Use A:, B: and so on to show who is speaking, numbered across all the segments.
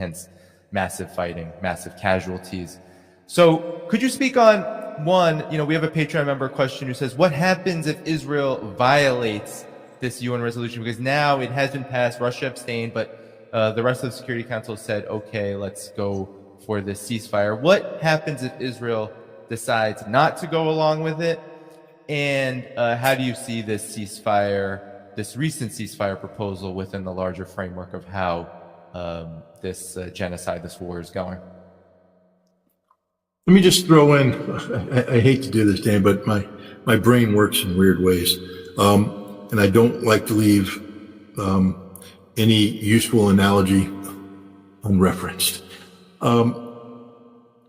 A: hence massive fighting, massive casualties. So could you speak on one, we have a Patreon member question who says, what happens if Israel violates this UN resolution? Because now it has been passed, Russia abstained, but the rest of the Security Council said, okay, let's go for this ceasefire. What happens if Israel decides not to go along with it? And how do you see this ceasefire, this recent ceasefire proposal within the larger framework of how this genocide, this war is going?
B: Let me just throw in, I hate to do this, Dan, but my brain works in weird ways. And I don't like to leave any useful analogy unreferenced.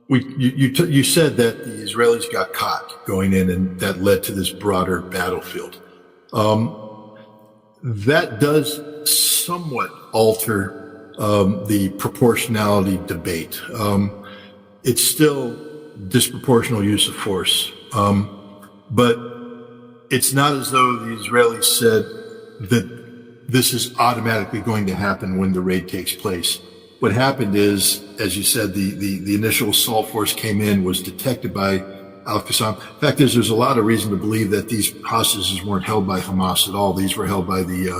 B: You said that the Israelis got caught going in, and that led to this broader battlefield. That does somewhat alter the proportionality debate. It's still disproportional use of force, but it's not as though the Israelis said that this is automatically going to happen when the raid takes place. What happened is, as you said, the initial assault force came in, was detected by Al-Qassam. The fact is, there's a lot of reason to believe that these hostages weren't held by Hamas at all. These were held by the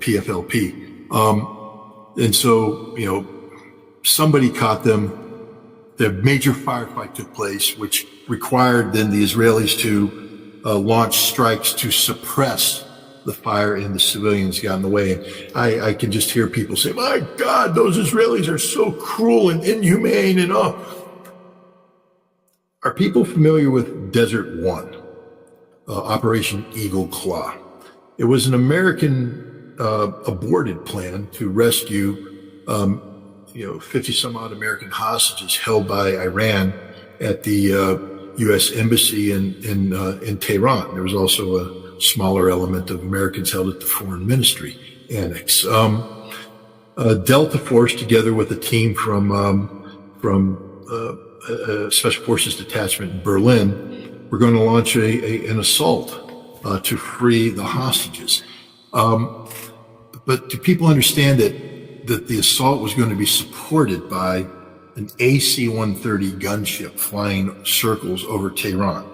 B: PFLP. And so, somebody caught them. The major firefight took place, which required then the Israelis to launch strikes to suppress the fire, and the civilians got in the way. And I can just hear people say, my God, those Israelis are so cruel and inhumane and all. Are people familiar with Desert One, Operation Eagle Claw? It was an American aborted plan to rescue 50 some odd American hostages held by Iran at the U.S. Embassy in Tehran. There was also a smaller element of Americans held at the Foreign Ministry Annex. Delta Force, together with a team from Special Forces Detachment in Berlin, were going to launch an assault to free the hostages. But do people understand that the assault was going to be supported by an AC-130 gunship flying circles over Tehran?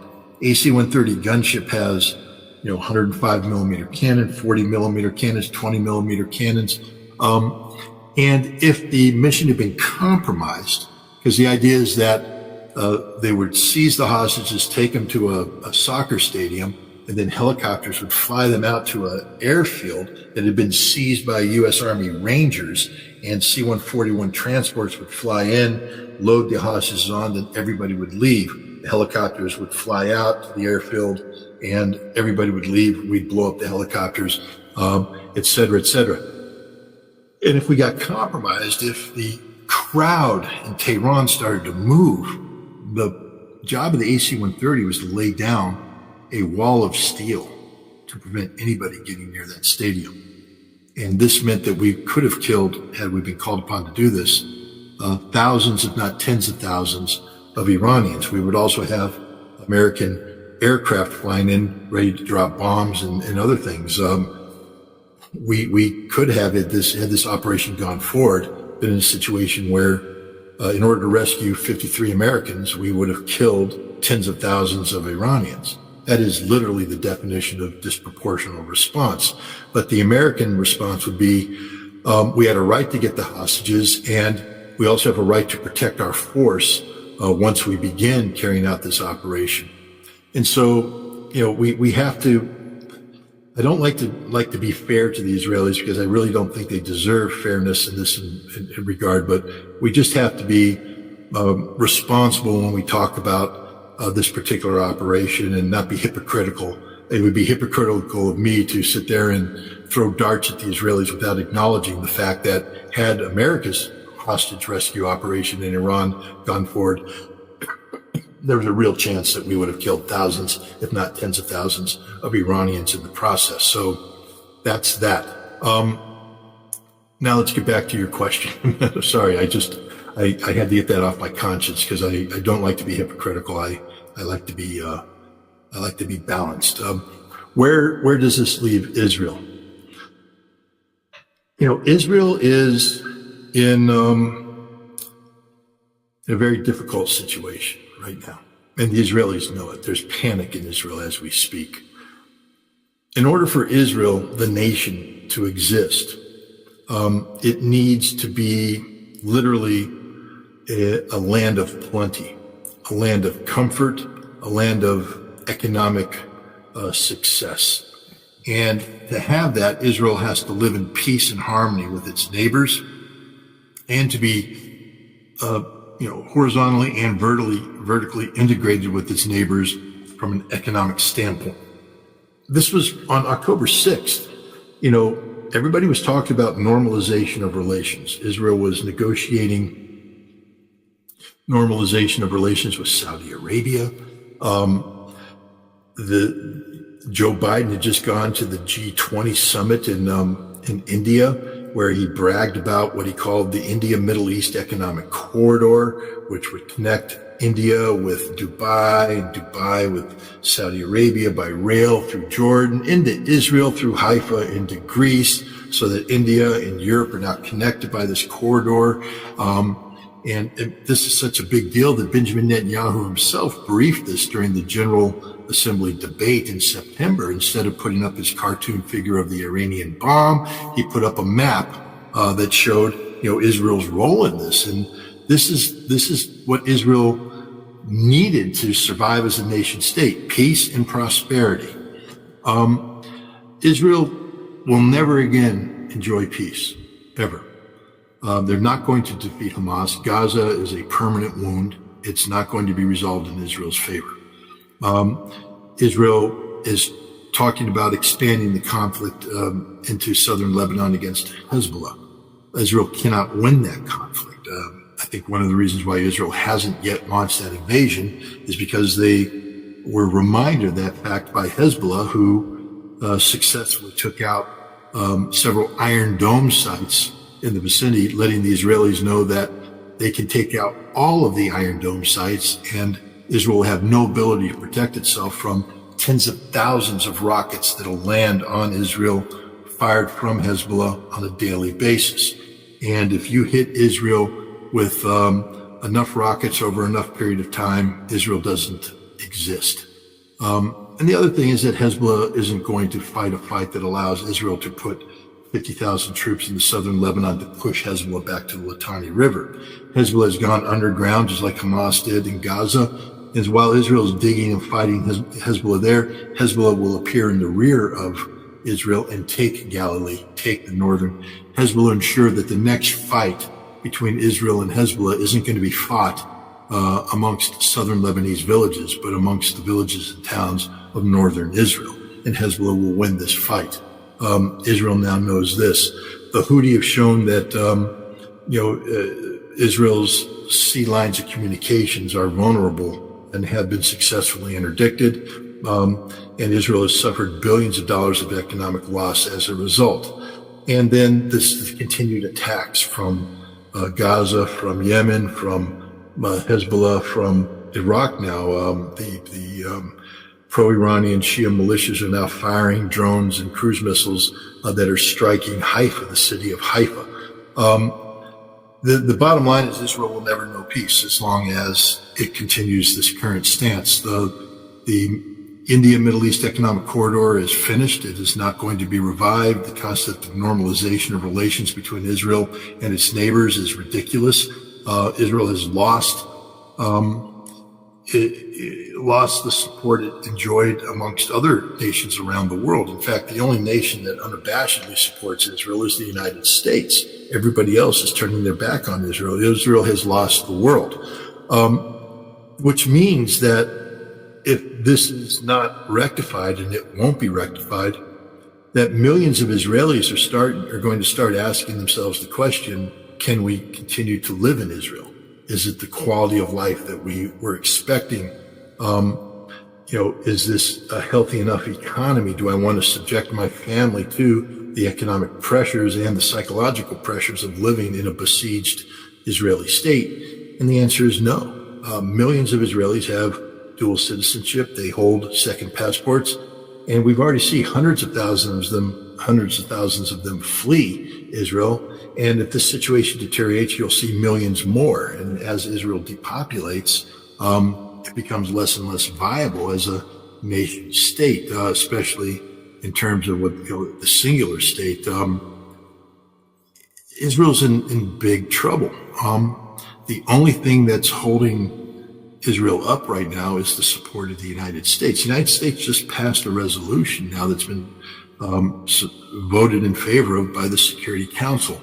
B: AC-130 gunship has 105 millimeter cannon, 40 millimeter cannons, 20 millimeter cannons. And if the mission had been compromised, because the idea is that they would seize the hostages, take them to a soccer stadium, and then helicopters would fly them out to an airfield that had been seized by U.S. Army Rangers, and C-141 transports would fly in, load the hostages on, then everybody would leave. The helicopters would fly out to the airfield, and everybody would leave. We'd blow up the helicopters, et cetera, et cetera. And if we got compromised, if the crowd in Tehran started to move, the job of the AC-130 was to lay down a wall of steel to prevent anybody getting near that stadium. And this meant that we could have killed, had we been called upon to do this, thousands, if not tens of thousands of Iranians. We would also have American aircraft flying in, ready to drop bombs and other things. We could have, had this operation gone forward, been in a situation where, in order to rescue 53 Americans, we would have killed tens of thousands of Iranians. That is literally the definition of disproportional response. But the American response would be, we had a right to get the hostages, and we also have a right to protect our force once we begin carrying out this operation. And so, we have to, I don't like to be fair to the Israelis, because I really don't think they deserve fairness in this in regard, but we just have to be responsible when we talk about this particular operation and not be hypocritical. It would be hypocritical of me to sit there and throw darts at the Israelis without acknowledging the fact that had America's hostage rescue operation in Iran gone forward, there was a real chance that we would have killed thousands, if not tens of thousands, of Iranians in the process. So that's that. Now let's get back to your question. Sorry, I had to get that off my conscience, because I don't like to be hypocritical. I like to be balanced. Where does this leave Israel? Israel is in a very difficult situation right now. And the Israelis know it. There's panic in Israel as we speak. In order for Israel, the nation, to exist, it needs to be literally a land of plenty, a land of comfort, a land of economic success. And to have that, Israel has to live in peace and harmony with its neighbors, and to be horizontally and vertically integrated with its neighbors from an economic standpoint. This was on October 6th. Everybody was talking about normalization of relations. Israel was negotiating normalization of relations with Saudi Arabia. Joe Biden had just gone to the G20 summit in India, where he bragged about what he called the India-Middle East Economic Corridor, which would connect India with Dubai, and Dubai with Saudi Arabia by rail through Jordan, into Israel through Haifa, into Greece, so that India and Europe are now connected by this corridor. And this is such a big deal that Benjamin Netanyahu himself briefed this during the General Assembly debate in September. Instead of putting up his cartoon figure of the Iranian bomb, he put up a map that showed, Israel's role in this. And this is what Israel needed to survive as a nation state: peace and prosperity. Israel will never again enjoy peace, ever. They're not going to defeat Hamas. Gaza is a permanent wound. It's not going to be resolved in Israel's favor. Israel is talking about expanding the conflict into southern Lebanon against Hezbollah. Israel cannot win that conflict. I think one of the reasons why Israel hasn't yet launched that invasion is because they were reminded of that fact by Hezbollah, who successfully took out several Iron Dome sites in the vicinity, letting the Israelis know that they can take out all of the Iron Dome sites, and Israel will have no ability to protect itself from tens of thousands of rockets that'll land on Israel, fired from Hezbollah on a daily basis. And if you hit Israel with enough rockets over enough period of time, Israel doesn't exist. And the other thing is that Hezbollah isn't going to fight a fight that allows Israel to put 50,000 troops into southern Lebanon to push Hezbollah back to the Litani River. Hezbollah has gone underground, just like Hamas did in Gaza. And while Israel is digging and fighting Hezbollah there, Hezbollah will appear in the rear of Israel and take Galilee, take the northern. Hezbollah will ensure that the next fight between Israel and Hezbollah isn't going to be fought amongst southern Lebanese villages, but amongst the villages and towns of northern Israel. And Hezbollah will win this fight. Israel now knows this. The Houthi have shown that, Israel's sea lines of communications are vulnerable and have been successfully interdicted. And Israel has suffered billions of dollars of economic loss as a result. And then this continued attacks from Gaza, from Yemen, from Hezbollah, from Iraq now. The pro-Iranian Shia militias are now firing drones and cruise missiles that are striking Haifa, the city of Haifa. The bottom line is Israel will never know peace as long as it continues this current stance. The India-Middle East Economic Corridor is finished. It is not going to be revived. The concept of normalization of relations between Israel and its neighbors is ridiculous. Israel has lost the support it enjoyed amongst other nations around the world. In fact, the only nation that unabashedly supports Israel is the United States. Everybody else is turning their back on Israel. Israel has lost the world, which means that if this is not rectified, and it won't be rectified, that millions of Israelis are going to start asking themselves the question, can we continue to live in Israel? Is it the quality of life that we were expecting? Is this a healthy enough economy? Do I want to subject my family to the economic pressures and the psychological pressures of living in a besieged Israeli state? And the answer is no. Millions of Israelis have dual citizenship. They hold second passports. And we've already seen hundreds of thousands of them flee Israel. And if this situation deteriorates, you'll see millions more. And as Israel depopulates, it becomes less and less viable as a nation state, especially in terms of the singular state. Israel's in big trouble. The only thing that's holding Israel up right now is the support of the United States. The United States just passed a resolution now that's been voted in favor of by the Security Council.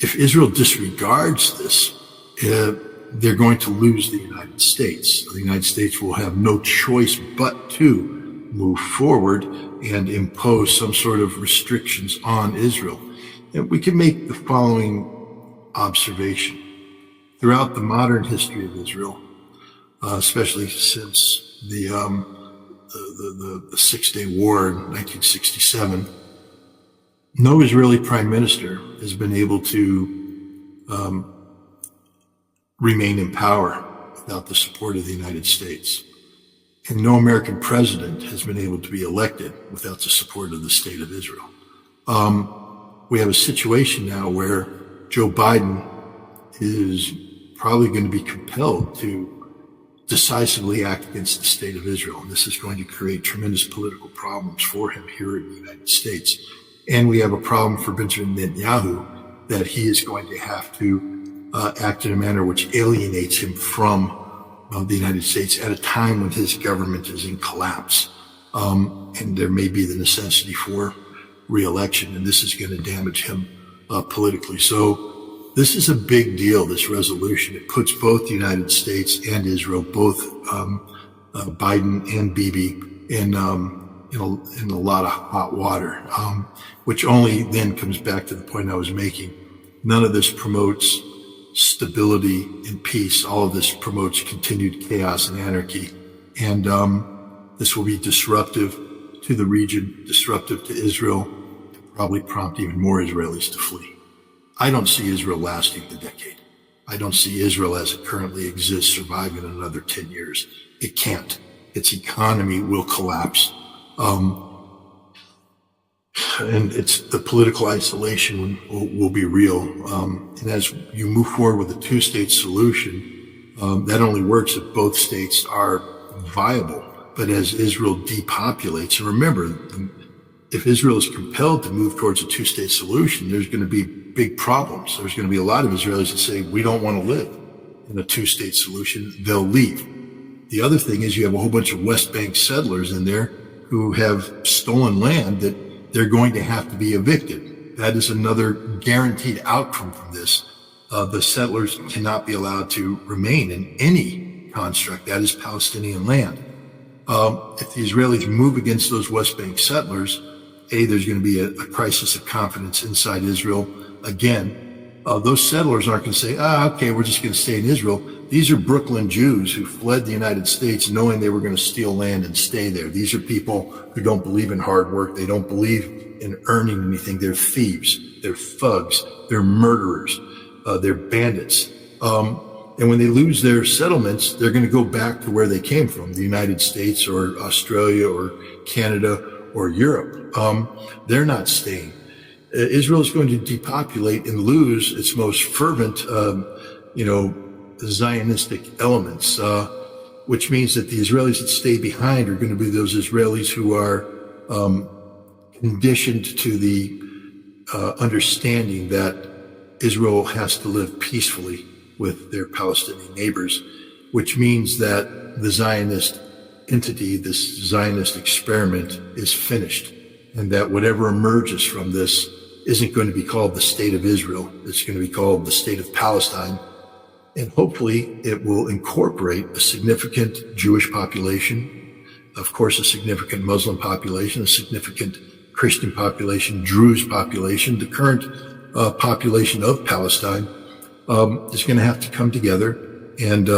B: If Israel disregards this, they're going to lose the United States. The United States will have no choice but to move forward and impose some sort of restrictions on Israel. And we can make the following observation. Throughout the modern history of Israel, especially since the 6-Day War in 1967, no Israeli prime minister has been able to remain in power without the support of the United States. And no American president has been able to be elected without the support of the state of Israel. We have a situation now where Joe Biden is probably going to be compelled to decisively act against the state of Israel. And this is going to create tremendous political problems for him here in the United States. And we have a problem for Benjamin Netanyahu that he is going to have to act in a manner which alienates him from the United States at a time when his government is in collapse. And there may be the necessity for re-election, and this is going to damage him politically. So this is a big deal, this resolution. It puts both the United States and Israel, both Biden and Bibi, in a lot of hot water, which only then comes back to the point I was making. None of this promotes stability and peace. All of this promotes continued chaos and anarchy. And this will be disruptive to the region, disruptive to Israel, and probably prompt even more Israelis to flee. I don't see Israel lasting the decade. I don't see Israel as it currently exists surviving another 10 years. It can't. Its economy will collapse. And it's the political isolation will be real. And as you move forward with a two-state solution, that only works if both states are viable. But as Israel depopulates, and remember, if Israel is compelled to move towards a two-state solution, there's going to be big problems. There's going to be a lot of Israelis that say, we don't want to live in a two-state solution. They'll leave. The other thing is you have a whole bunch of West Bank settlers in there who have stolen land that they're going to have to be evicted. That is another guaranteed outcome from this. The settlers cannot be allowed to remain in any construct that is Palestinian land. If the Israelis move against those West Bank settlers, there's going to be a crisis of confidence inside Israel. Again, those settlers aren't going to say, okay, we're just going to stay in Israel. These are Brooklyn Jews who fled the United States knowing they were going to steal land and stay there. These are people who don't believe in hard work. They don't believe in earning anything. They're thieves. They're thugs. They're murderers. They're bandits. And when they lose their settlements, they're going to go back to where they came from, the United States or Australia or Canada or Europe. They're not staying. Israel is going to depopulate and lose its most fervent, Zionistic elements, which means that the Israelis that stay behind are going to be those Israelis who are conditioned to the understanding that Israel has to live peacefully with their Palestinian neighbors, which means that the Zionist entity, this Zionist experiment, is finished, and that whatever emerges from this isn't going to be called the State of Israel. It's going to be called the State of Palestine. And hopefully it will incorporate a significant Jewish population, of course, a significant Muslim population, a significant Christian population, Druze population. The current population of Palestine is going to have to come together and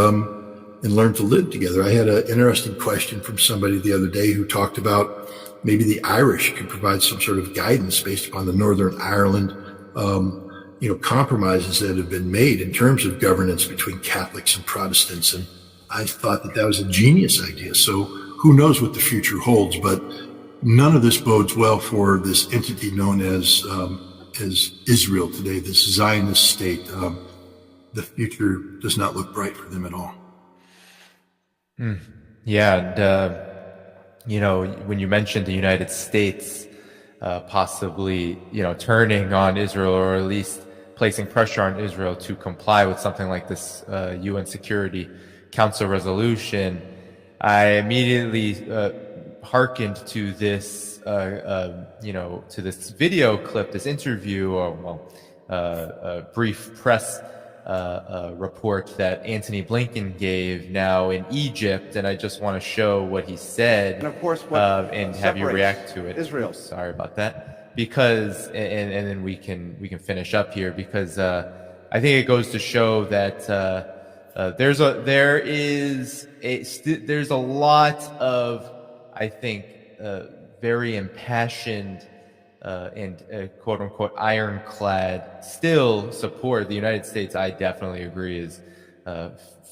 B: learn to live together. I had an interesting question from somebody the other day who talked about maybe the Irish could provide some sort of guidance based upon the Northern Ireland compromises that have been made in terms of governance between Catholics and Protestants. And I thought that was a genius idea. So who knows what the future holds, but none of this bodes well for this entity known as Israel today, this Zionist state, the future does not look bright for them at all.
A: Yeah, and when you mentioned the United States possibly, turning on Israel, or at least placing pressure on Israel to comply with something like this UN Security Council resolution, I immediately hearkened to this, to this video clip, this interview, or a brief press report that Antony Blinken gave now in Egypt, and I just want to show what he said,
C: and of course,
A: and have you react to it.
C: Israel.
A: Oops, sorry about that. Because, and then we can finish up here, because I think it goes to show that there's a lot of, I think, very impassioned and quote unquote ironclad still support. The United States, I definitely agree, is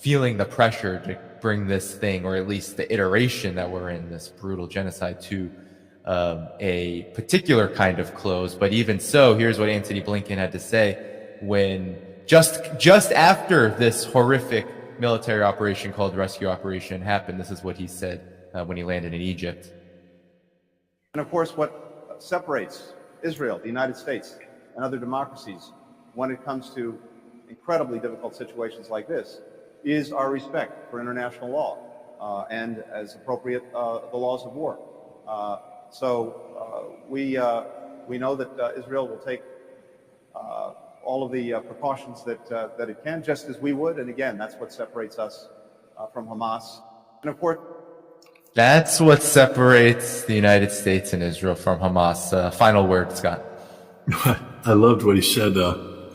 A: feeling the pressure to bring this thing, or at least the iteration that we're in, this brutal genocide, to a particular kind of close. But even so, here's what Antony Blinken had to say when just after this horrific military operation called Rescue Operation happened. This is what he said when he landed in Egypt.
C: And of course, what separates Israel, the United States, and other democracies when it comes to incredibly difficult situations like this is our respect for international law and, as appropriate, the laws of war. So we know that Israel will take all of the precautions that it can, just as we would. And again, that's what separates us from Hamas. And of course,
A: that's what separates the United States and Israel from Hamas. Final word, Scott.
B: I loved what he said.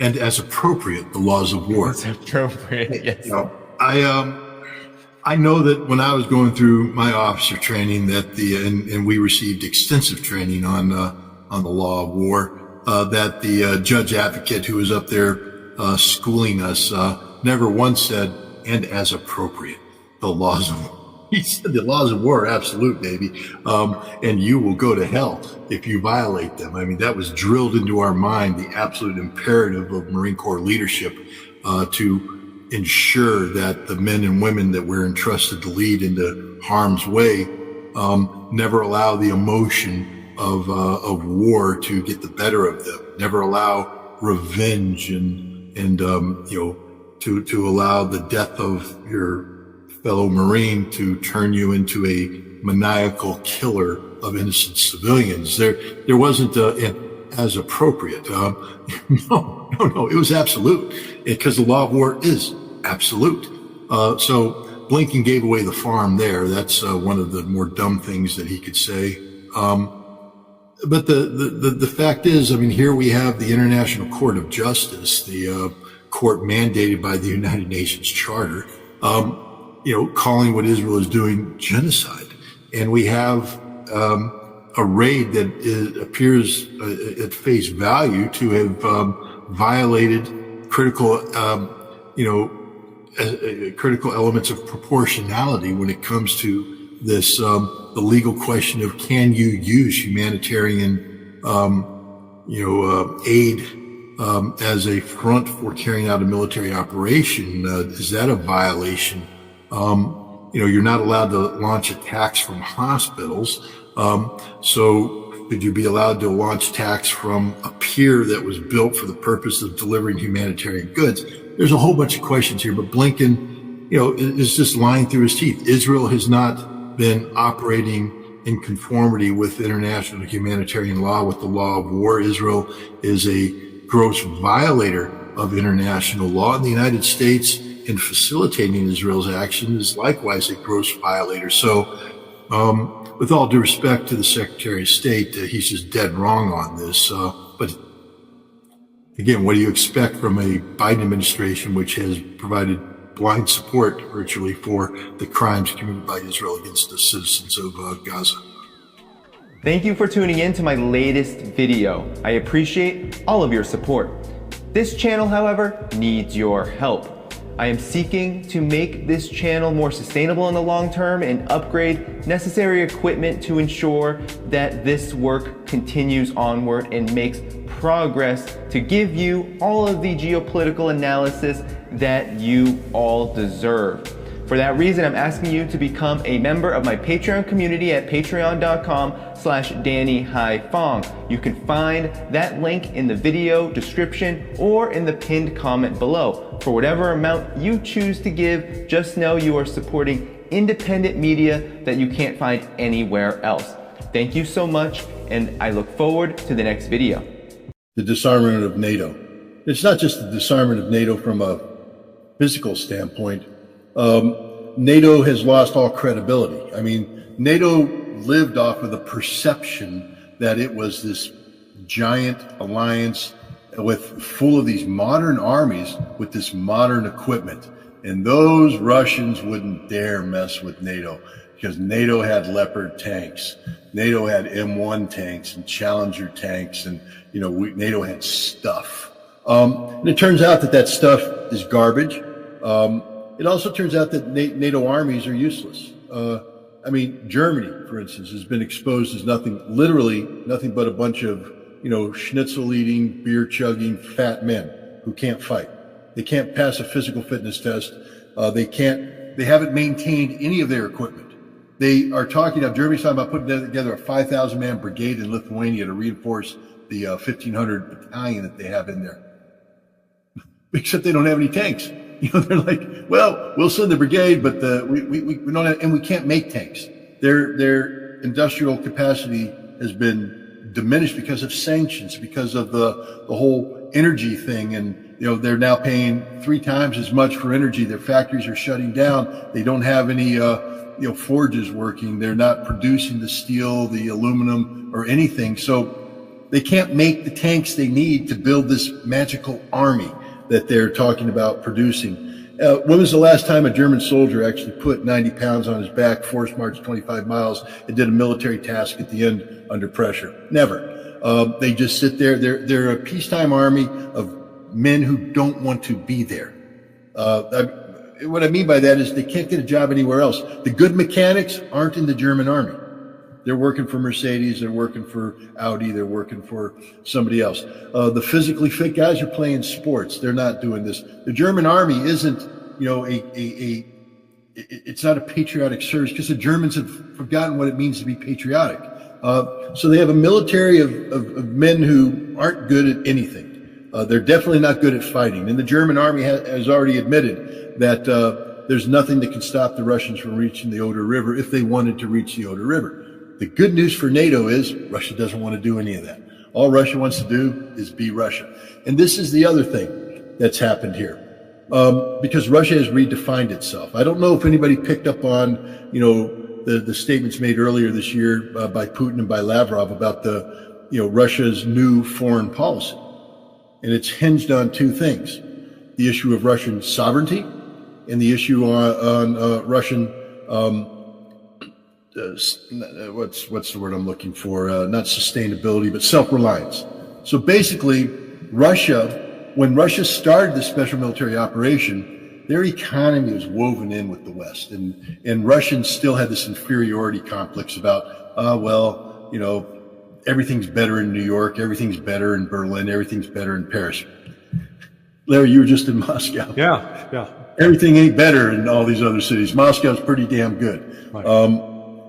B: And as appropriate, the laws of war.
A: As appropriate, yes.
B: I know that when I was going through my officer training, that and we received extensive training on the law of war, that the judge advocate who was up there schooling us never once said, and as appropriate, the laws of war. He said the laws of war are absolute, baby, and you will go to hell if you violate them. I mean, that was drilled into our mind, the absolute imperative of Marine Corps leadership to ensure that the men and women that we're entrusted to lead into harm's way never allow the emotion of war to get the better of them. Never allow revenge and to allow the death of your fellow Marine to turn you into a maniacal killer of innocent civilians. There wasn't as appropriate. No, it was absolute, because the law of war is absolute. So Blinken gave away the farm there. That's one of the more dumb things that he could say. But the fact is, I mean, here we have the International Court of Justice, the court mandated by the United Nations Charter, calling what Israel is doing genocide. And we have a raid that appears at face value to have violated critical elements of proportionality when it comes to this, the legal question of, can you use humanitarian, aid as a front for carrying out a military operation? Is that a violation? You're not allowed to launch attacks from hospitals. So could you be allowed to launch attacks from a pier that was built for the purpose of delivering humanitarian goods? There's a whole bunch of questions here, but Blinken, is just lying through his teeth. Israel has not been operating in conformity with international humanitarian law, with the law of war. Israel is a gross violator of international law, and the United States, in facilitating Israel's action, is likewise a gross violator. So, with all due respect to the Secretary of State, he's just dead wrong on this. But again, what do you expect from a Biden administration which has provided blind support virtually for the crimes committed by Israel against the citizens of Gaza?
D: Thank you for tuning in to my latest video. I appreciate all of your support. This channel, however, needs your help. I am seeking to make this channel more sustainable in the long term and upgrade necessary equipment to ensure that this work continues onward and makes progress to give you all of the geopolitical analysis that you all deserve. For that reason, I'm asking you to become a member of my Patreon community at patreon.com/DannyHaiFong. You can find that link in the video description or in the pinned comment below. For whatever amount you choose to give, just know you are supporting independent media that you can't find anywhere else. Thank you so much, and I look forward to the next video.
B: The disarmament of NATO. It's not just the disarmament of NATO from a physical standpoint. NATO has lost all credibility. I mean, NATO lived off of the perception that it was this giant alliance full of these modern armies with this modern equipment. And those Russians wouldn't dare mess with NATO because NATO had Leopard tanks. NATO had M1 tanks and Challenger tanks, and NATO had stuff. And it turns out that stuff is garbage. It also turns out that NATO armies are useless. I mean, Germany, for instance, has been exposed as literally nothing but a bunch of, schnitzel-eating, beer-chugging fat men who can't fight. They can't pass a physical fitness test. They haven't maintained any of their equipment. Germany's talking about putting together a 5,000-man brigade in Lithuania to reinforce the 1,500 battalion that they have in there. Except they don't have any tanks. They're like, well, we'll send the brigade, but we don't have, and we can't make tanks. Their industrial capacity has been diminished because of sanctions, because of the whole energy thing, and they're now paying 3 times as much for energy. Their factories are shutting down. They don't have any forges working. They're not producing the steel, the aluminum, or anything. So they can't make the tanks they need to build this magical army that they're talking about producing. When was the last time a German soldier actually put 90 pounds on his back, force marched 25 miles, and did a military task at the end under pressure? Never. They just sit there. They're a peacetime army of men who don't want to be there. What I mean by that is they can't get a job anywhere else. The good mechanics aren't in the German army. They're working for Mercedes, they're working for Audi, they're working for somebody else. The physically fit guys are playing sports. They're not doing this. The German army isn't, it's not a patriotic service because the Germans have forgotten what it means to be patriotic. So they have a military of men who aren't good at anything. They're definitely not good at fighting. And the German army has already admitted that there's nothing that can stop the Russians from reaching the Oder River if they wanted to reach the Oder River. The good news for NATO is Russia doesn't want to do any of that. All Russia wants to do is be Russia. And this is the other thing that's happened here. Because Russia has redefined itself. I don't know if anybody picked up on, the statements made earlier this year by Putin and by Lavrov about Russia's new foreign policy. And it's hinged on 2 things: the issue of Russian sovereignty and the issue on Russian what's the word I'm looking for? Not sustainability, but self-reliance. So basically, when Russia started this special military operation, their economy was woven in with the West, and Russians still had this inferiority complex about, everything's better in New York, everything's better in Berlin, everything's better in Paris. Larry, you were just in Moscow.
E: Yeah.
B: Everything ain't better in all these other cities. Moscow's pretty damn good. Right.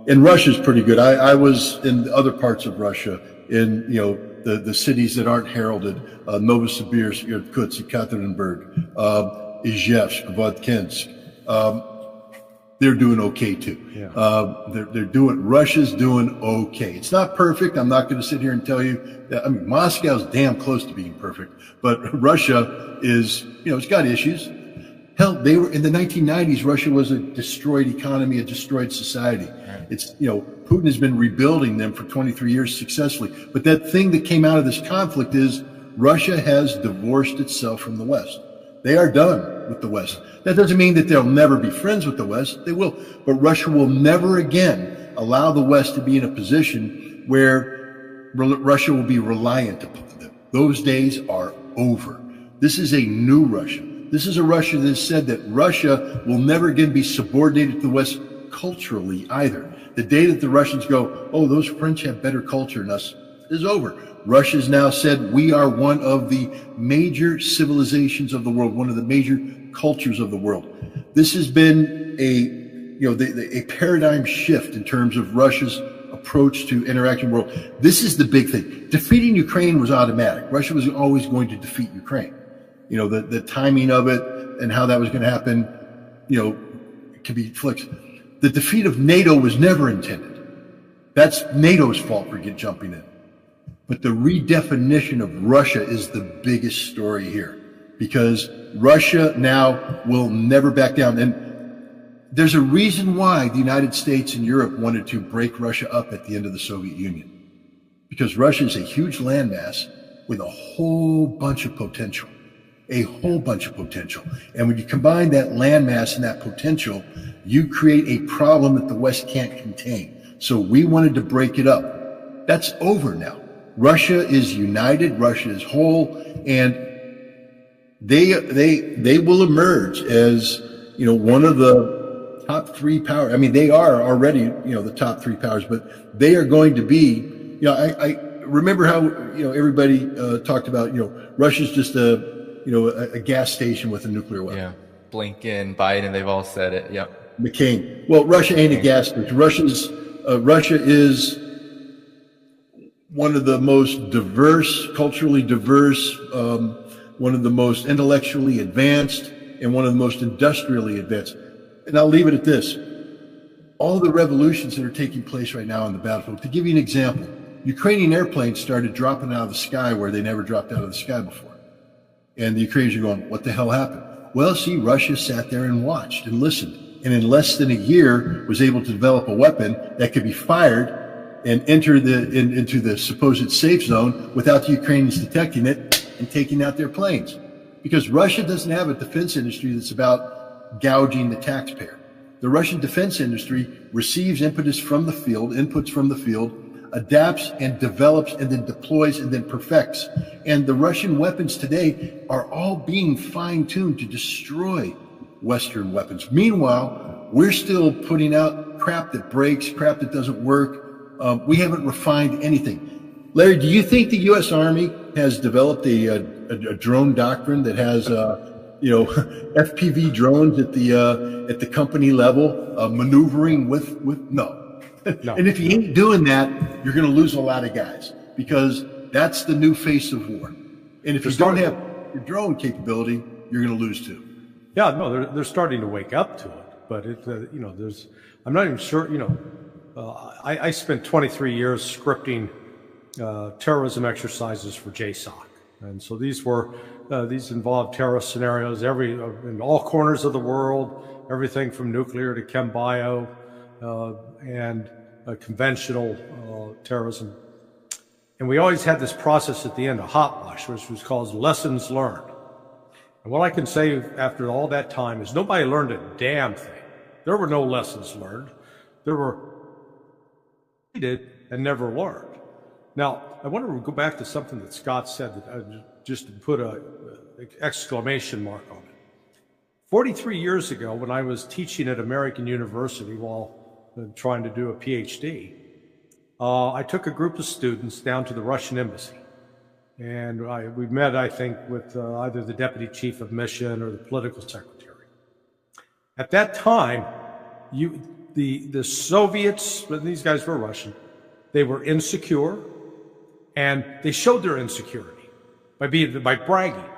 B: And Russia's pretty good. I was in other parts of Russia, in the cities that aren't heralded: Novosibirsk, Irkutsk, Ekaterinburg, Izhevsk, Vodkinsk. They're doing okay too. Yeah. Russia's doing okay. It's not perfect. I'm not going to sit here and tell you that. I mean, Moscow's damn close to being perfect, but Russia is, it's got issues. Hell, they were in the 1990s. Russia was a destroyed economy, a destroyed society. It's, Putin has been rebuilding them for 23 years successfully. But that thing that came out of this conflict is Russia has divorced itself from the West. They are done with the West. That doesn't mean that they'll never be friends with the West. They will. But Russia will never again allow the West to be in a position where Russia will be reliant upon them. Those days are over. This is a new Russia. This is a Russia that has said that Russia will never again be subordinated to the West culturally either. The day that the Russians go, oh, those French have better culture than us, is over. Russia's now said we are one of the major civilizations of the world, one of the major cultures of the world. This has been a paradigm shift in terms of Russia's approach to interacting with the world. This is the big thing. Defeating Ukraine was automatic. Russia was always going to defeat Ukraine. The timing of it and how that was going to happen, can be flexed. The defeat of NATO was never intended. That's NATO's fault for jumping in. But the redefinition of Russia is the biggest story here, because Russia now will never back down. And there's a reason why the United States and Europe wanted to break Russia up at the end of the Soviet Union, because Russia is a huge landmass with a whole bunch of potential, And when you combine that landmass and that potential, you create a problem that the West can't contain. So we wanted to break it up. That's over now. Russia is united, Russia is whole, and they will emerge as, one of the top three powers. I mean, they are already, the top three powers, but they are going to be, I remember how, everybody talked about, Russia's just a gas station with a nuclear weapon.
A: Yeah. Blinken, Biden, they've all said it. Yep.
B: McCain. Well, Russia ain't a gas station. Russia is one of the most diverse, culturally diverse, one of the most intellectually advanced, and one of the most industrially advanced. And I'll leave it at this. All the revolutions that are taking place right now on the battlefield, to give you an example, Ukrainian airplanes started dropping out of the sky where they never dropped out of the sky before. And the Ukrainians are going, what the hell happened? Well, see, Russia sat there and watched and listened. And in less than a year was able to develop a weapon that could be fired and enter into the supposed safe zone without the Ukrainians detecting it and taking out their planes. Because Russia doesn't have a defense industry that's about gouging the taxpayer. The Russian defense industry receives inputs from the field, adapts and develops and then deploys and then perfects. And the Russian weapons today are all being fine-tuned to destroy Western weapons. Meanwhile, we're still putting out crap that breaks, crap that doesn't work. We haven't refined anything. Larry, do you think the U.S. Army has developed a drone doctrine that has, FPV drones at the company level, maneuvering with no. No. And if you ain't doing that, you're going to lose a lot of guys, because that's the new face of war. And if you don't have your drone capability, you're going to lose too.
E: Yeah, no, they're starting to wake up to it, but I'm not even sure. I spent 23 years scripting terrorism exercises for JSOC, and so these involved terrorist scenarios in all corners of the world, everything from nuclear to chem bio. And conventional terrorism. And we always had this process at the end, a hot wash, which was called lessons learned. And what I can say after all that time is nobody learned a damn thing. There were no lessons learned. There were repeated and never learned. Now, I want to go back to something that Scott said, that just to put an exclamation mark on it. 43 years ago, when I was teaching at American University while trying to do a PhD, I took a group of students down to the Russian embassy. And we met, I think, with either the deputy chief of mission or the political secretary. At that time, the Soviets, these guys were Russian, they were insecure, and they showed their insecurity by bragging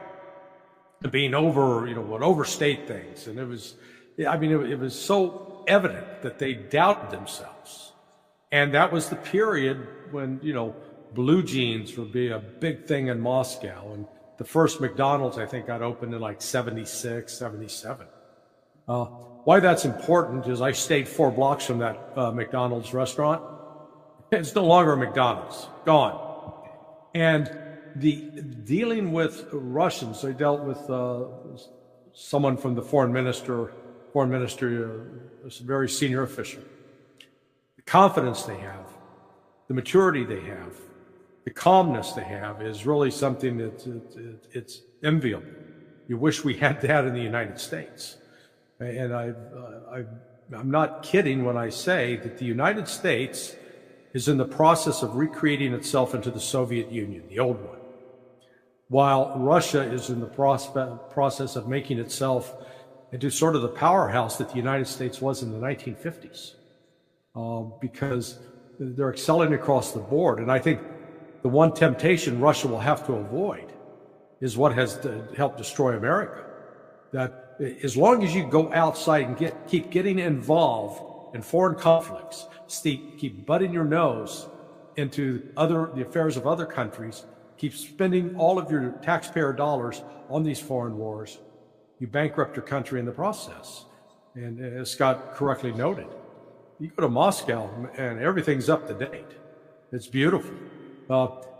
E: and being would overstate things. And it was so evident that they doubted themselves. And that was the period when, blue jeans would be a big thing in Moscow. And the first McDonald's, I think, got opened in like 76, 77. Why that's important is I stayed 4 blocks from that McDonald's restaurant. It's no longer a McDonald's, gone. And dealing with Russians, they dealt with someone from the foreign ministry, a very senior official. The confidence they have, the maturity they have, the calmness they have is really something that's it's enviable. You wish we had that in the United States. And I'm not kidding when I say that the United States is in the process of recreating itself into the Soviet Union, the old one, while Russia is in the process of making itself into sort of the powerhouse that the United States was in the 1950s, because they're excelling across the board. And I think the one temptation Russia will have to avoid is what has helped destroy America. That as long as you go outside and keep getting involved in foreign conflicts, keep butting your nose into the affairs of other countries, keep spending all of your taxpayer dollars on these foreign wars, you bankrupt your country in the process. And as Scott correctly noted, you go to Moscow and everything's up to date. It's beautiful.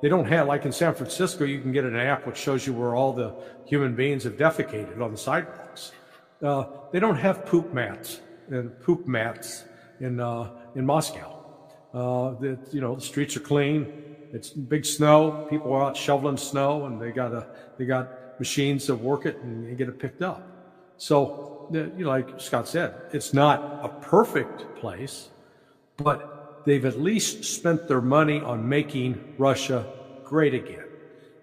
E: They don't have, like in San Francisco, you can get an app which shows you where all the human beings have defecated on the sidewalks. They don't have poop mats in Moscow. The streets are clean. It's big snow. People are out shoveling snow, and they got machines that work it and get it picked up. So, like Scott said, it's not a perfect place, but they've at least spent their money on making Russia great again.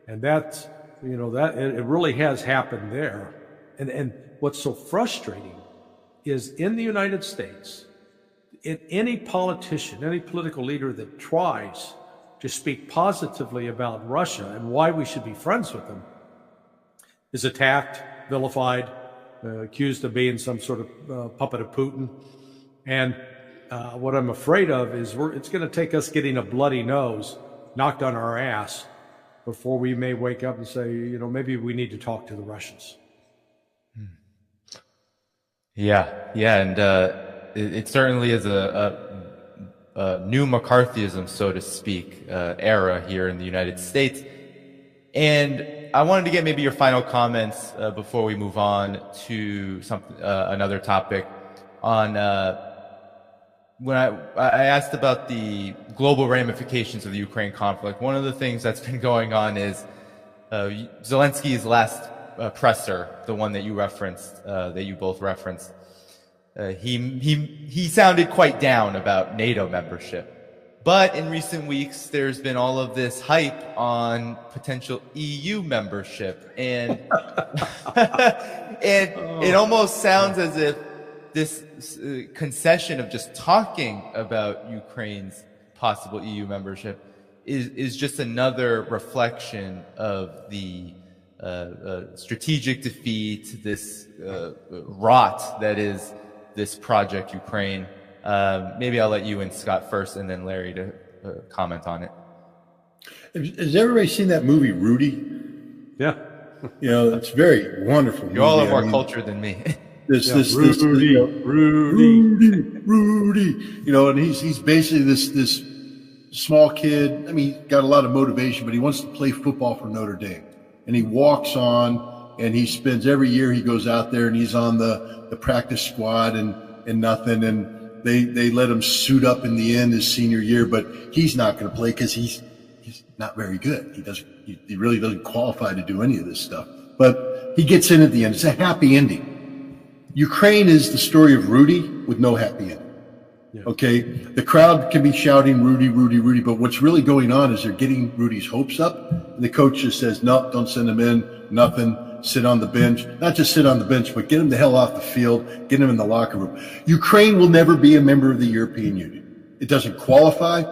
E: And that's, it really has happened there. And what's so frustrating is in the United States, any politician, any political leader that tries to speak positively about Russia and why we should be friends with them is attacked, vilified, accused of being some sort of puppet of Putin. And what I'm afraid of is it's going to take us getting a bloody nose knocked on our ass before we may wake up and say, maybe we need to talk to the Russians.
A: Yeah, and it certainly is a new McCarthyism, so to speak, era here in the United States. And I wanted to get maybe your final comments before we move on to another topic on when I asked about the global ramifications of the Ukraine conflict. One of the things that's been going on is Zelensky's last presser, the one that you referenced, that you both referenced. He sounded quite down about NATO membership. But in recent weeks, there's been all of this hype on potential EU membership. And, it almost sounds as if this concession of just talking about Ukraine's possible EU membership is just another reflection of the strategic defeat, this rot that is this project Ukraine. Maybe I'll let you and Scott first, and then Larry to comment on it.
B: Has everybody seen that movie Rudy?
E: Yeah.
B: It's very wonderful.
A: You all are more cultured than me.
B: Rudy. And he's basically this small kid. I mean, he's got a lot of motivation, but he wants to play football for Notre Dame. And he walks on, and he spends every year he goes out there and he's on the practice squad and nothing. And they let him suit up in the end his senior year, but he's not going to play because he's not very good. He really doesn't qualify to do any of this stuff. But he gets in at the end. It's a happy ending. Ukraine is the story of Rudy with no happy ending. Yeah. Okay, the crowd can be shouting Rudy, Rudy, Rudy, but what's really going on is they're getting Rudy's hopes up, and the coach just says, no, don't send him in, nothing, sit on the bench. Not just sit on the bench, but get him the hell off the field, get him in the locker room. Ukraine will never be a member of the European Union. It doesn't qualify.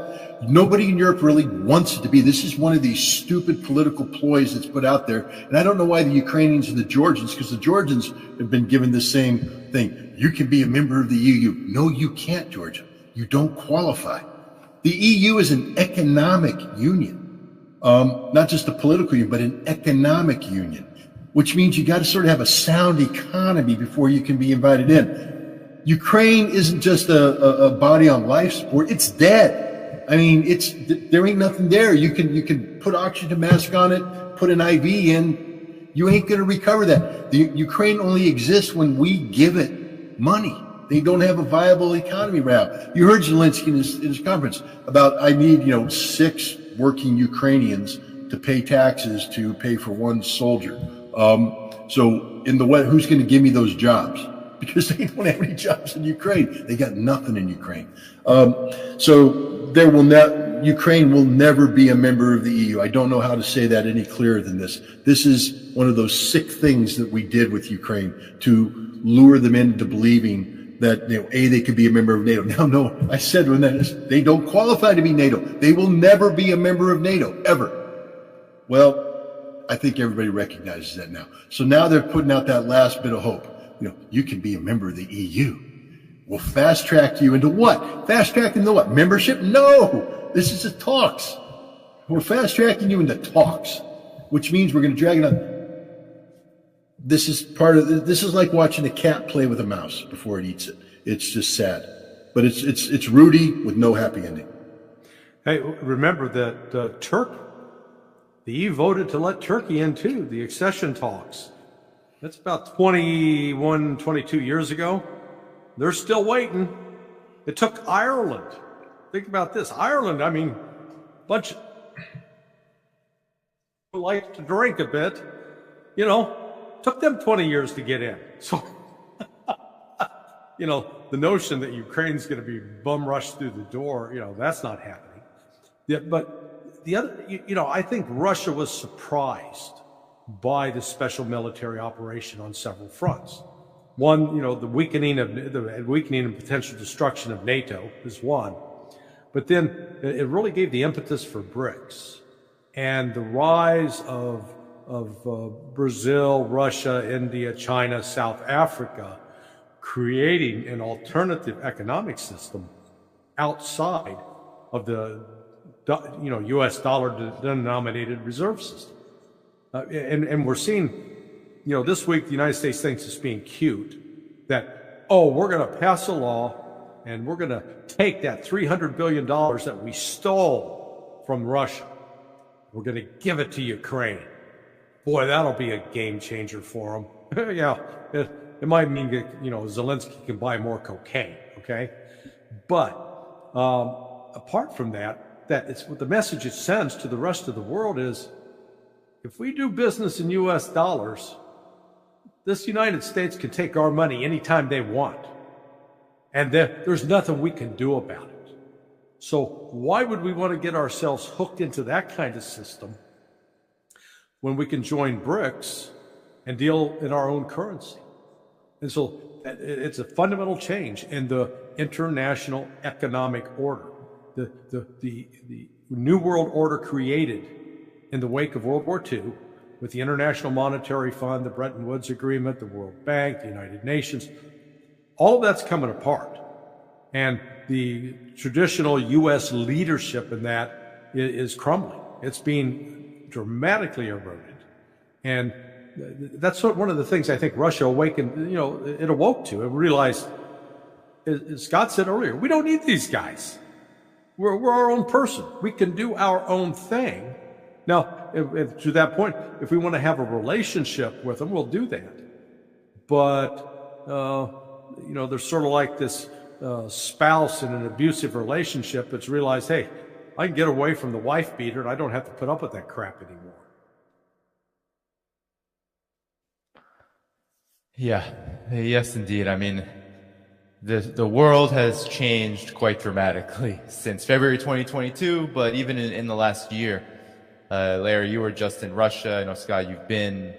B: Nobody in Europe really wants it to be. This is one of these stupid political ploys that's put out there. And I don't know why the Ukrainians and the Georgians, because the Georgians have been given the same thing. You can be a member of the EU. No, you can't, Georgia. You don't qualify. The EU is an economic union, not just a political union, but an economic union, which means you got to sort of have a sound economy before you can be invited in. Ukraine isn't just a body on life support. It's dead. I mean, there ain't nothing there. You can put oxygen mask on it, put an IV in. You ain't going to recover that. The Ukraine only exists when we give it money. They don't have a viable economy right now. You heard Zelensky in his conference about, I need 6 working Ukrainians to pay taxes to pay for one soldier. So in the West, who's going to give me those jobs? Because they don't have any jobs in Ukraine. They got nothing in Ukraine. So Ukraine will never be a member of the EU. I don't know how to say that any clearer than this. This is one of those sick things that we did with Ukraine to lure them into believing that, they could be a member of NATO. Now, no, I said when they don't qualify to be NATO. They will never be a member of NATO, ever. Well, I think everybody recognizes that now. So now they're putting out that last bit of hope. You can be a member of the EU. We'll fast track you into what? Fast track into what? Membership? No! This is the talks. We're fast tracking you into talks, which means we're going to drag it on. This is like watching a cat play with a mouse before it eats it. It's just sad. But it's Rudy with no happy ending.
E: Hey, remember that the EU voted to let Turkey in too, the accession talks. That's about 21, 22 years ago. They're still waiting. It took Ireland. Think about this. Ireland, bunch of people like to drink a bit. Took them 20 years to get in. So, the notion that Ukraine's going to be bum rushed through the door, that's not happening. Yeah, but the other, I think Russia was surprised by the special military operation on several fronts. One, the weakening and potential destruction of NATO is one. But then it really gave the impetus for BRICS and the rise of Brazil, Russia, India, China, South Africa, creating an alternative economic system outside of the U.S. dollar denominated reserve system. And we're seeing, this week the United States thinks it's being cute that, we're going to pass a law and we're going to take that $300 billion that we stole from Russia. We're going to give it to Ukraine. Boy, that'll be a game changer for them. Yeah, it might mean that, Zelensky can buy more cocaine, okay? But apart from that it's what the message it sends to the rest of the world is, if we do business in U.S. dollars, this United States can take our money anytime they want. And there's nothing we can do about it. So why would we want to get ourselves hooked into that kind of system when we can join BRICS and deal in our own currency? And so it's a fundamental change in the international economic order. The New World Order created in the wake of World War II with the International Monetary Fund, the Bretton Woods Agreement, the World Bank, the United Nations, all of that's coming apart. And the traditional U.S. leadership in that is crumbling. It's being dramatically eroded. And that's one of the things I think Russia awakened, it awoke to. It realized, as Scott said earlier, we don't need these guys. We're our own person. We can do our own thing. Now, if to that point, if we want to have a relationship with them, we'll do that. But, they're sort of like this spouse in an abusive relationship that's realized, hey, I can get away from the wife beater and I don't have to put up with that crap anymore.
A: Yeah, yes, indeed. The world has changed quite dramatically since February 2022, but even in the last year. Larry, you were just in Russia. I know, Scott, you've been.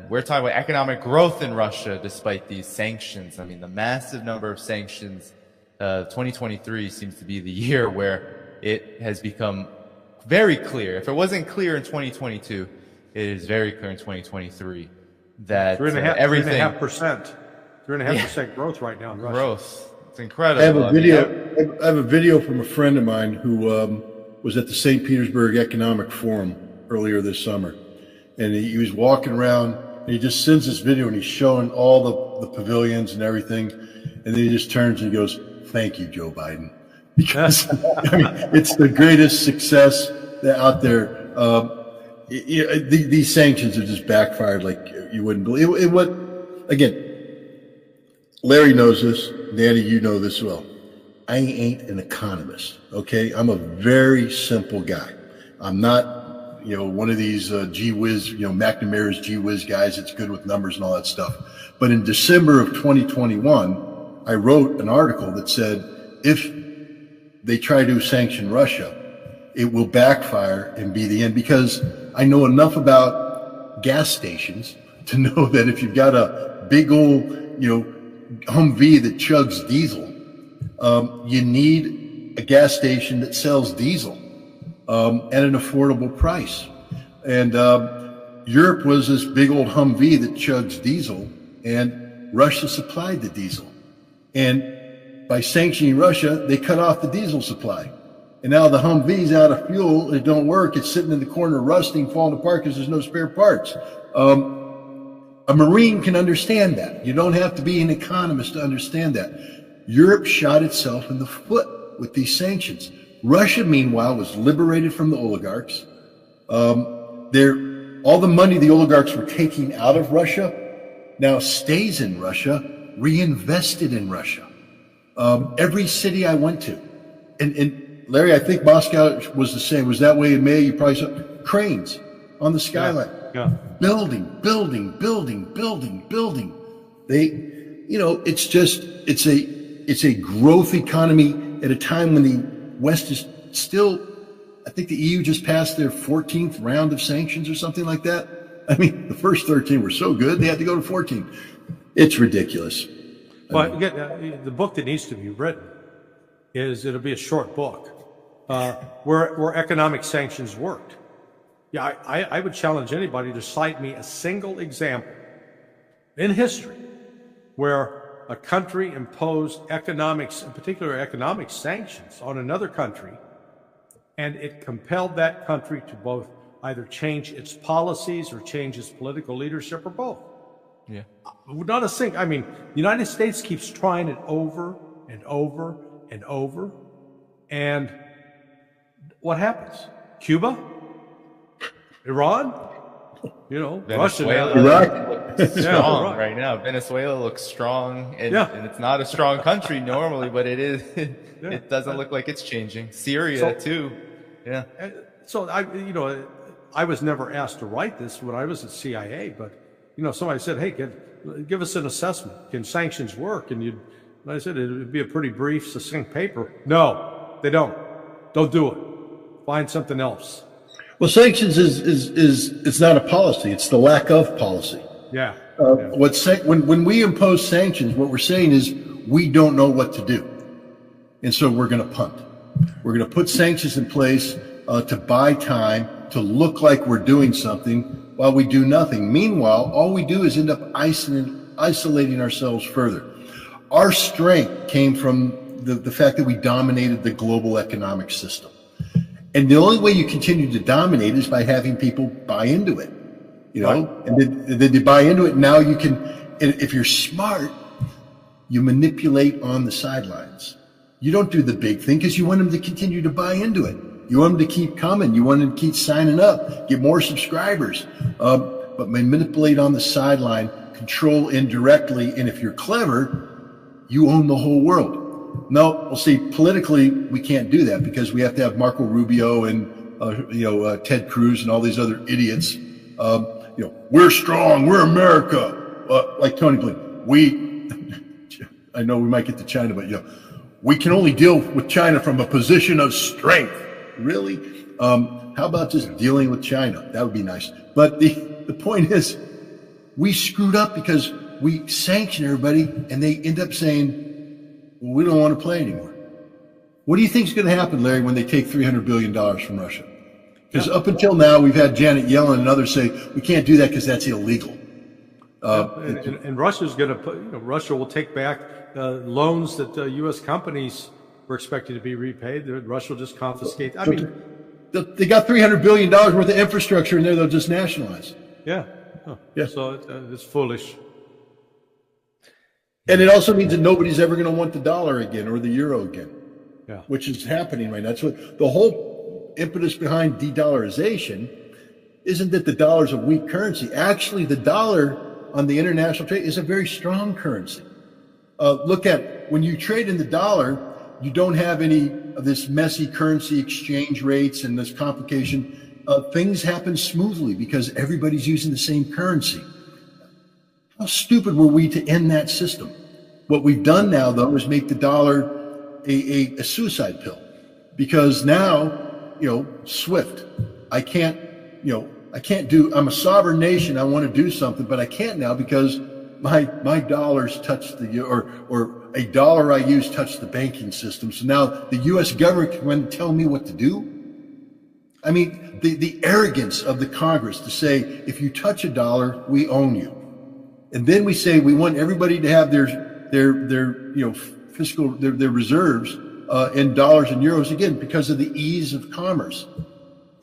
A: We're talking about economic growth in Russia despite these sanctions. The massive number of sanctions. 2023 seems to be the year where it has become very clear. If it wasn't clear in 2022, it is very clear in 2023 that everything.
E: 3.5% growth right now in Russia.
A: Growth. It's incredible.
B: I have a video from a friend of mine who was at the St. Petersburg Economic Forum earlier this summer. And he was walking around and he just sends this video and he's showing all the pavilions and everything. And then he just turns and he goes, "Thank you, Joe Biden." Because it's the greatest success out there. These sanctions have just backfired like you wouldn't believe. Again, Larry knows this. Danny, you know this well. I ain't an economist, okay? I'm a very simple guy. I'm not, one of these gee whiz, McNamara's gee whiz guys that's good with numbers and all that stuff. But in December of 2021, I wrote an article that said, if they try to sanction Russia, it will backfire and be the end, because I know enough about gas stations to know that if you've got a big old, Humvee that chugs diesel, you need a gas station that sells diesel at an affordable price. And Europe was this big old Humvee that chugs diesel, and Russia supplied the diesel. And by sanctioning Russia, they cut off the diesel supply. And now the Humvee's out of fuel. It don't work. It's sitting in the corner, rusting, falling apart because there's no spare parts. A Marine can understand that. You don't have to be an economist to understand that. Europe shot itself in the foot with these sanctions. Russia, meanwhile, was liberated from the oligarchs. All the money the oligarchs were taking out of Russia now stays in Russia, reinvested in Russia. Every city I went to, and Larry, I think Moscow was the same. Was that way in May? You probably saw cranes on the skyline.
E: Yeah.
B: Building. It's a growth economy at a time when the West is still, I think the EU just passed their 14th round of sanctions or something like that. I mean, the first 13 were so good, they had to go to 14. It's ridiculous.
E: Well, again, the book that needs to be written it'll be a short book, where economic sanctions worked. Yeah, I would challenge anybody to cite me a single example in history where a country imposed economics, in particular economic sanctions, on another country, and it compelled that country to both either change its policies or change its political leadership, or both.
A: Yeah.
E: Not a single. I mean, the United States keeps trying it over and over and over, and what happens? Cuba? Iran? Russia.
A: Iraq looks strong right now. Venezuela looks strong, and it's not a strong country normally, but it is. It doesn't look like it's changing. Syria too. Yeah.
E: So I was never asked to write this when I was at CIA, but somebody said, "Hey, give us an assessment. Can sanctions work?" And I said it would be a pretty brief, succinct paper. No, they don't. Don't do it. Find something else.
B: Well, sanctions is not a policy. It's the lack of policy.
E: Yeah.
B: When we impose sanctions, what we're saying is we don't know what to do, and so we're going to punt. We're going to put sanctions in place to buy time, to look like we're doing something while we do nothing. Meanwhile, all we do is end up isolating ourselves further. Our strength came from the fact that we dominated the global economic system. And the only way you continue to dominate is by having people buy into it, and then they buy into it. Now you can, if you're smart, you manipulate on the sidelines. You don't do the big thing because you want them to continue to buy into it. You want them to keep coming. You want them to keep signing up, get more subscribers, but manipulate on the sideline, control indirectly. And if you're clever, you own the whole world. No, well, see, politically, we can't do that because we have to have Marco Rubio and, Ted Cruz and all these other idiots. We're strong. We're America. Like Tony Blinken. I know we might get to China, but, we can only deal with China from a position of strength. Really? How about just dealing with China? That would be nice. But the point is, we screwed up because we sanctioned everybody and they end up saying, well, we don't want to play anymore. What do you think is going to happen, Larry, when they take $300 billion from Russia? Because up until now, we've had Janet Yellen and others say, we can't do that because that's illegal.
E: And Russia's going to put, Russia will take back loans that U.S. companies were expected to be repaid. Russia will just confiscate.
B: They got $300 billion worth of infrastructure in there they'll just nationalize.
E: Yeah. So it's foolish.
B: And it also means that nobody's ever going to want the dollar again or the euro again, which is happening right now. That's what the whole impetus behind de-dollarization isn't that the dollar is a weak currency. Actually, the dollar on the international trade is a very strong currency. Look at when you trade in the dollar, you don't have any of this messy currency exchange rates and this complication. things happen smoothly because everybody's using the same currency. How stupid were we to end that system? What we've done now, though, is make the dollar a suicide pill, because now, SWIFT, I can't do, I'm a sovereign nation, I want to do something, but I can't now because my dollars touch or a dollar I use touched the banking system. So now the U.S. government can tell me what to do. I mean, the arrogance of the Congress to say, if you touch a dollar, we own you. And then we say we want everybody to have their fiscal, their reserves in dollars and euros, again, because of the ease of commerce.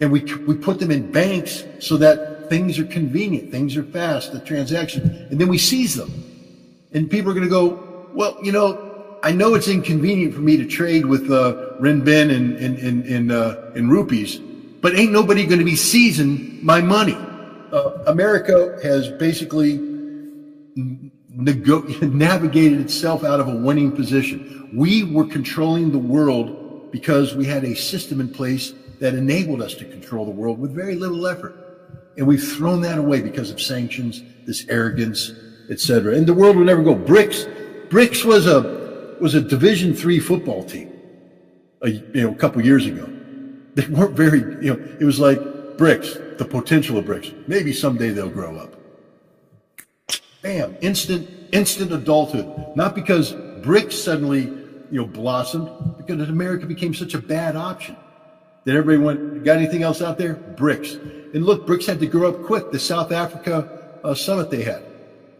B: And we put them in banks so that things are convenient, things are fast, the transaction, and then we seize them. And people are going to go, well, I know it's inconvenient for me to trade with renmin and rupees, but ain't nobody going to be seizing my money. America has basically navigated itself out of a winning position. We were controlling the world because we had a system in place that enabled us to control the world with very little effort. And we've thrown that away because of sanctions, this arrogance, etc. And the world will never go. BRICS was a Division III football team a couple years ago. They weren't very, it was like BRICS, the potential of BRICS. Maybe someday they'll grow up. Bam, instant adulthood. Not because BRICS suddenly, blossomed, because America became such a bad option. Then everybody went, got anything else out there? BRICS. And look, BRICS had to grow up quick. The South Africa summit they had,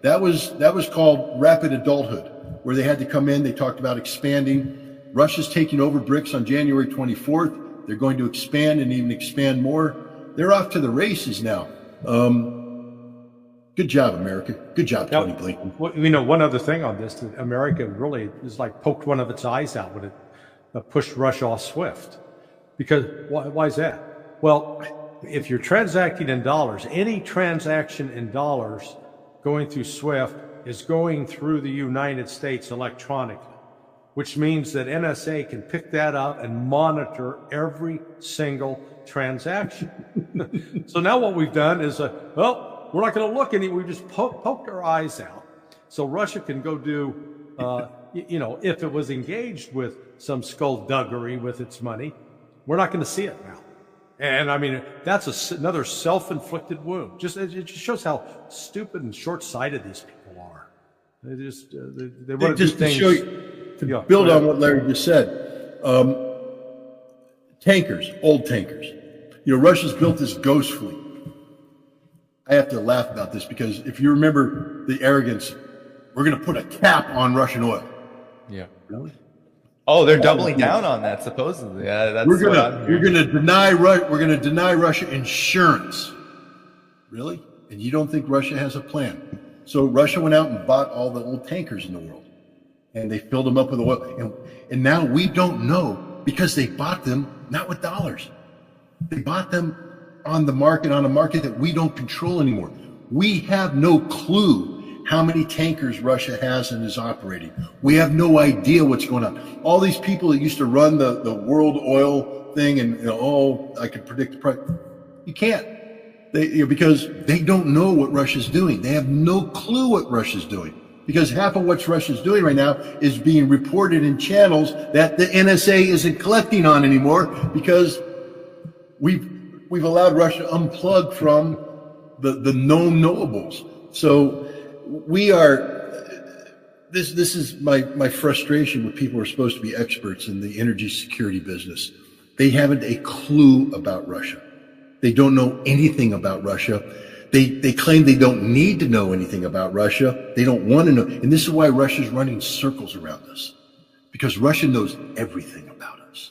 B: that was called rapid adulthood, where they had to come in. They talked about expanding. Russia's taking over BRICS on January 24th. They're going to expand and even expand more. They're off to the races now. Good job, America. Good job, Tony Blinken.
E: One other thing on this, that America really is like poked one of its eyes out when it pushed Russia off SWIFT. Because why is that? Well, if you're transacting in dollars, any transaction in dollars going through SWIFT is going through the United States electronically, which means that NSA can pick that up and monitor every single transaction. So now what we've done is, we're not going to look any. We just poked our eyes out, so Russia can go do, if it was engaged with some skullduggery with its money, we're not going to see it now. And I mean, that's another self-inflicted wound. It just shows how stupid and short-sighted these people are. They just they want to do things.
B: To show you, build on what Larry just said, tankers, old tankers. Russia's built this ghost fleet. I have to laugh about this because if you remember the arrogance, we're going to put a cap on Russian oil.
A: Yeah.
B: Really?
A: Oh, they're doubling down on that supposedly. That's
B: we're going to deny Russia insurance. Really? And you don't think Russia has a plan? So Russia went out and bought all the old tankers in the world, and they filled them up with oil. And now we don't know because they bought them not with dollars. They bought them on a market that we don't control anymore. We have no clue how many tankers Russia has and is operating. We have no idea what's going on. All these people that used to run the world oil thing and, I could predict the price. You can't. Because they don't know what Russia's doing. They have no clue what Russia's doing. Because half of what Russia's doing right now is being reported in channels that the NSA isn't collecting on anymore because we've allowed Russia unplug from the known knowables. So we are, this is my frustration with people who are supposed to be experts in the energy security business. They haven't a clue about Russia. They don't know anything about Russia. They claim they don't need to know anything about Russia. They don't want to know. And this is why Russia's running circles around us, because Russia knows everything about us.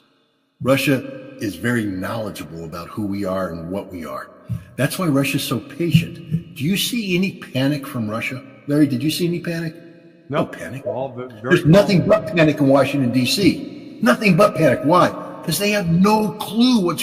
B: Russia is very knowledgeable about who we are and what we are. That's why Russia's so patient. Do you see any panic from Russia? Larry, did you see any panic? No panic. There's nothing but panic in Washington, D.C. Nothing but panic. Why? Because they have no clue what's